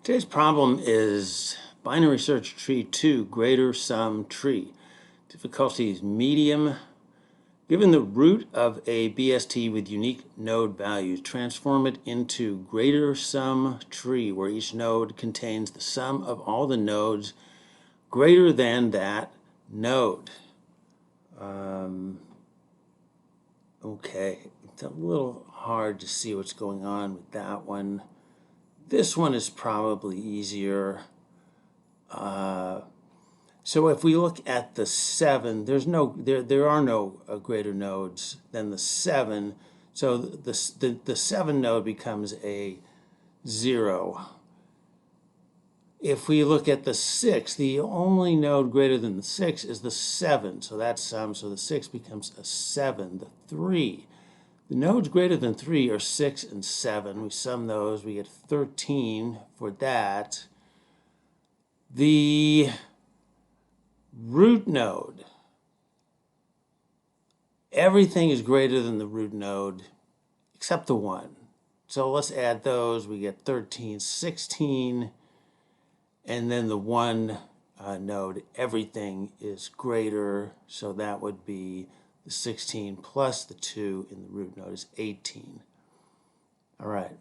Today's problem is binary search tree 2, greater sum tree. Difficulty is medium. Given the root of a BST with unique node values, transform it into greater sum tree where each node contains the sum of all the nodes greater than that node. Okay, it's a little hard to see what's going on with that one. This one is probably easier. So if we look at the 7, there are no greater nodes than the 7. So the 7 node becomes a 0. If we look at the 6, the only node greater than the 6 is the 7. So that's sum. So the 6 becomes a 7. The 3. The nodes greater than 3 are 6 and 7. We sum those. We get 13 for that. The root node. Everything is greater than the root node except the 1. So let's add those. We get 13, 16. And then the 1 node, everything is greater. So that would be the 16 plus the 2 in the root node is 18. All right.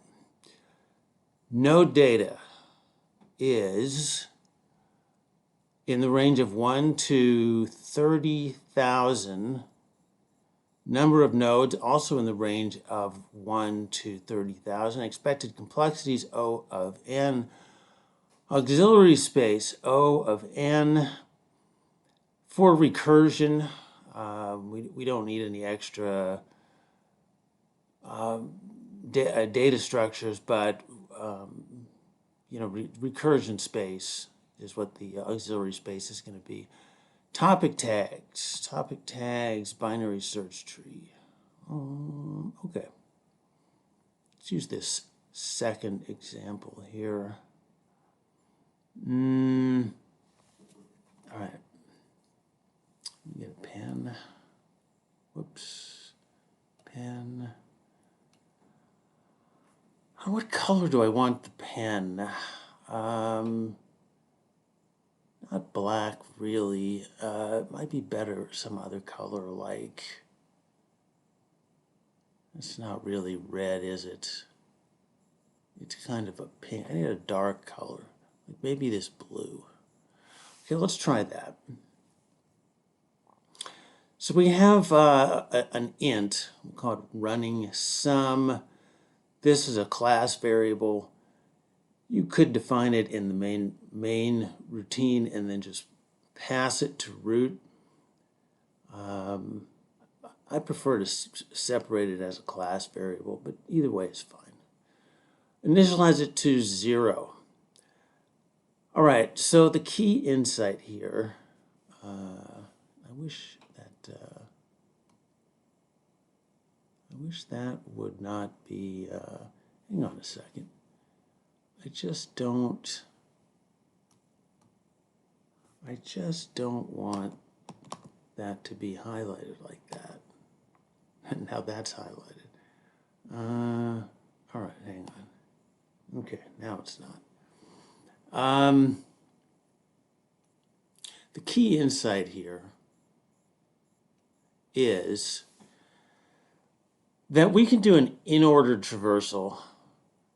Node data is in the range of 1 to 30,000. Number of nodes also in the range of 1 to 30,000. Expected complexity is O of n. Auxiliary space O of n. For recursion, we don't need any extra data structures, but recursion space is what the auxiliary space is going to be. Topic tags, binary search tree. Okay. Let's use this second example here. All right. Let me get a pen. Whoops. Pen. What color do I want the pen? Not black, really. It might be better some other color, like... It's not really red, is it? It's kind of a pink. I need a dark color. Like maybe this blue. Okay, let's try that. So we have an int, we'll call it running sum. This is a class variable. You could define it in the main routine and then just pass it to root. I prefer to separate it as a class variable, but either way is fine. Initialize it to 0. All right, so the key insight here, I wish that would not be, hang on a second. I just don't want that to be highlighted like that. And now that's highlighted. All right, hang on. Okay, now it's not. The key insight here is that we can do an in-order traversal,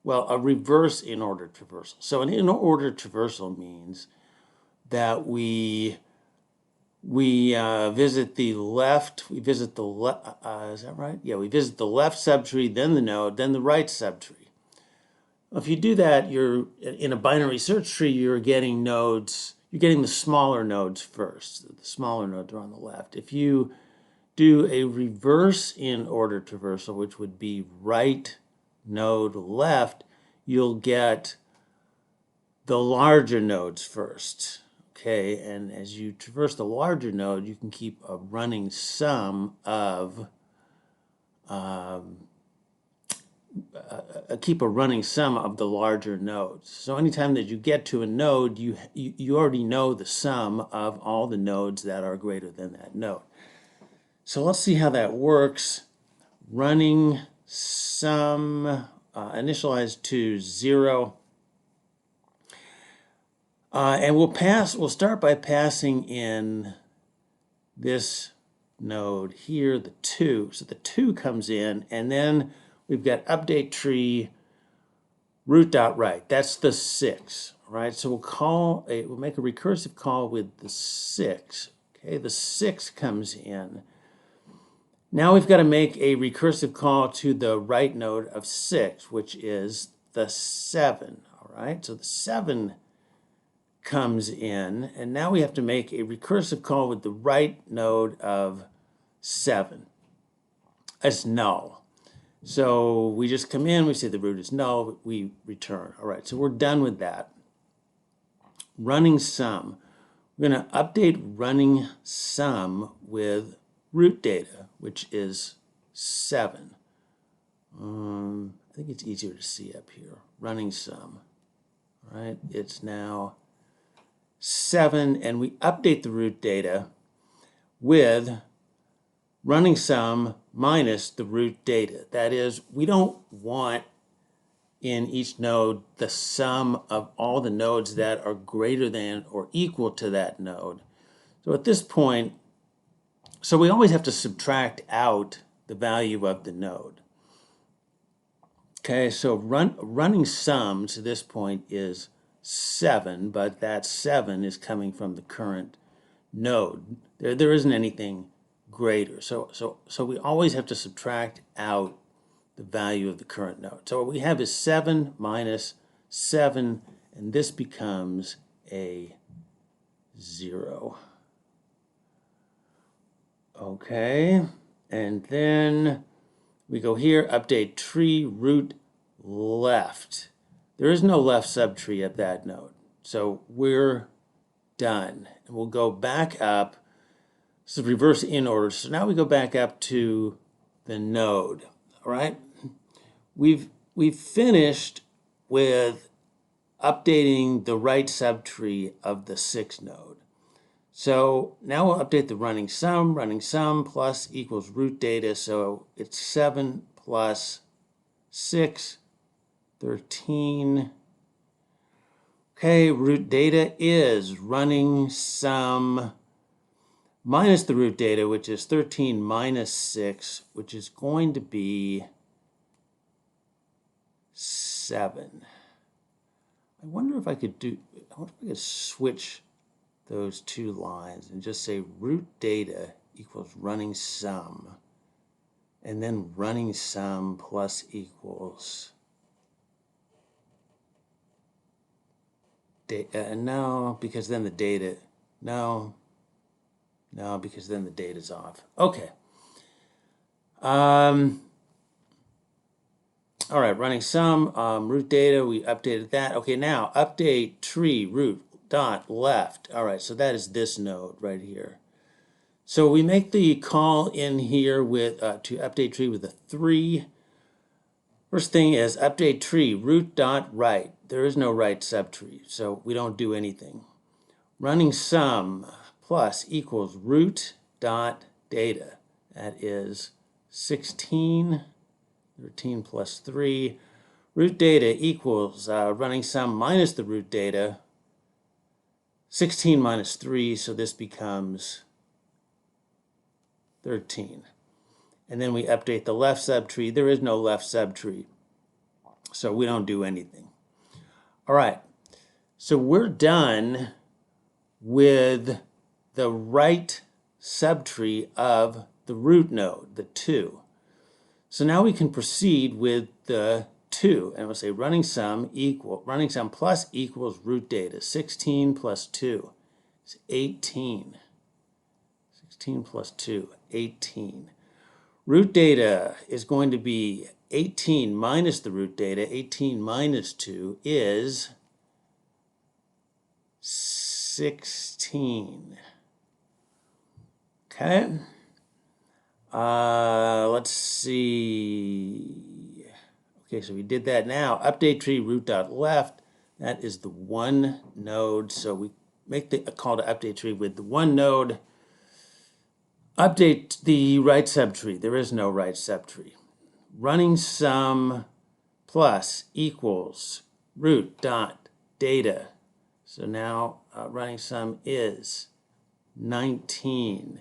well, a reverse in-order traversal. So an in-order traversal means that we visit the left, is that right? Yeah, we visit the left subtree, then the node, then the right subtree. If you do that, you're in a binary search tree, you're getting nodes, you're getting the smaller nodes first. The smaller nodes are on the left. If you do a reverse in order traversal, which would be right node left, you'll get the larger nodes first. Okay, and as you traverse the larger node, you can keep a running sum of the larger nodes. So anytime that you get to a node, you already know the sum of all the nodes that are greater than that node. So let's see how that works. Running sum initialized to 0. And we'll start by passing in this node here, the 2. So the 2 comes in, and then we've got update tree root.write. That's the 6, right? So we'll make a recursive call with the 6. Okay, the 6 comes in. Now we've got to make a recursive call to the write node of 6, which is the 7. All right, so the 7 comes in, and now we have to make a recursive call with the write node of 7. That's null. So we just come in, we say the root is null, we return. All right, so we're done with that. Running sum. We're going to update running sum with root data, which is 7. I think it's easier to see up here. Running sum. All right, it's now 7, and we update the root data with running sum minus the root data. That is, we don't want in each node the sum of all the nodes that are greater than or equal to that node. So at this point, so we always have to subtract out the value of the node. Okay, so running sum to this point is 7, but that 7 is coming from the current node. There isn't anything greater. So we always have to subtract out the value of the current node. So what we have is 7 minus 7, and this becomes a 0. Okay, and then we go here, update tree root left. There is no left subtree at that node. So we're done. And we'll go back up. This is reverse in order. So now we go back up to the node. All right. We've finished with updating the right subtree of the 6 node. So now we'll update the running sum plus equals root data. So it's 7 plus 6, 13. Okay, root data is running sum minus the root data, which is 13 minus 6, which is going to be 7. I wonder if I could switch those two lines and just say root data equals running sum, and then running sum plus equals data. No, because then the data, no, because then the data's off. Okay. All right, running sum, root data, we updated that. Okay, now update tree root dot left. All right, so that is this node right here. So we make the call in here with to update tree with a 3. First thing is update tree root dot right. There is no right subtree, so we don't do anything. Running sum plus equals root dot data. That is 16, 13 plus 3. Root data equals running sum minus the root data, 16 minus 3, so this becomes 13. And then we update the left subtree. There is no left subtree, so we don't do anything. All right, so we're done with the right subtree of the root node, the 2. So now we can proceed with the 2, and we'll say running sum plus equals root data. 16 plus 2 is 18. 16 plus 2, 18. Root data is going to be 18 minus the root data. 18 minus 2 is 16. Okay. Let's see. Okay, so we did that now. Update tree root dot left. That is the 1 node. So we make a call to update tree with the 1 node. Update the right subtree. There is no right subtree. Running sum plus equals root dot data. So now running sum is 19.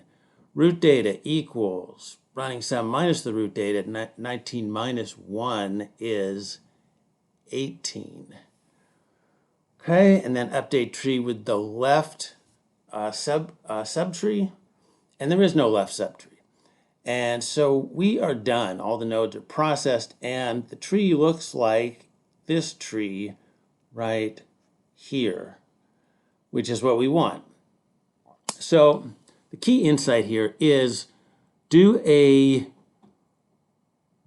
Root data equals running sum minus the root data. 19 minus 1 is 18. Okay, and then update tree with the left subtree, and there is no left subtree. And so we are done. All the nodes are processed, and the tree looks like this tree right here, which is what we want. So the key insight here is do a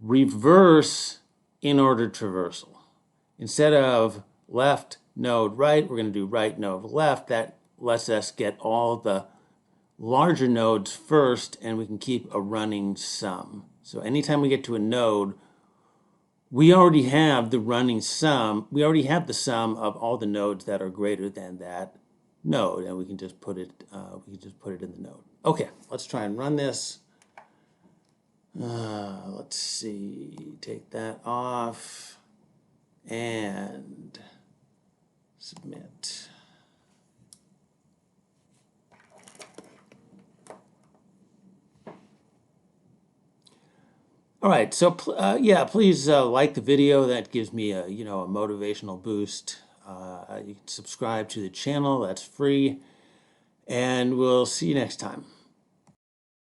reverse in order traversal. Instead of left node right, we're going to do right node left. That lets us get all the larger nodes first, and we can keep a running sum. So anytime we get to a node, we already have the running sum. We already have the sum of all the nodes that are greater than that node, and we can just put it. In the node. Okay, let's try and run this. Let's see. Take that off and submit. All right, so yeah, please like the video. That gives me a motivational boost. You can subscribe to the channel. That's free, and we'll see you next time.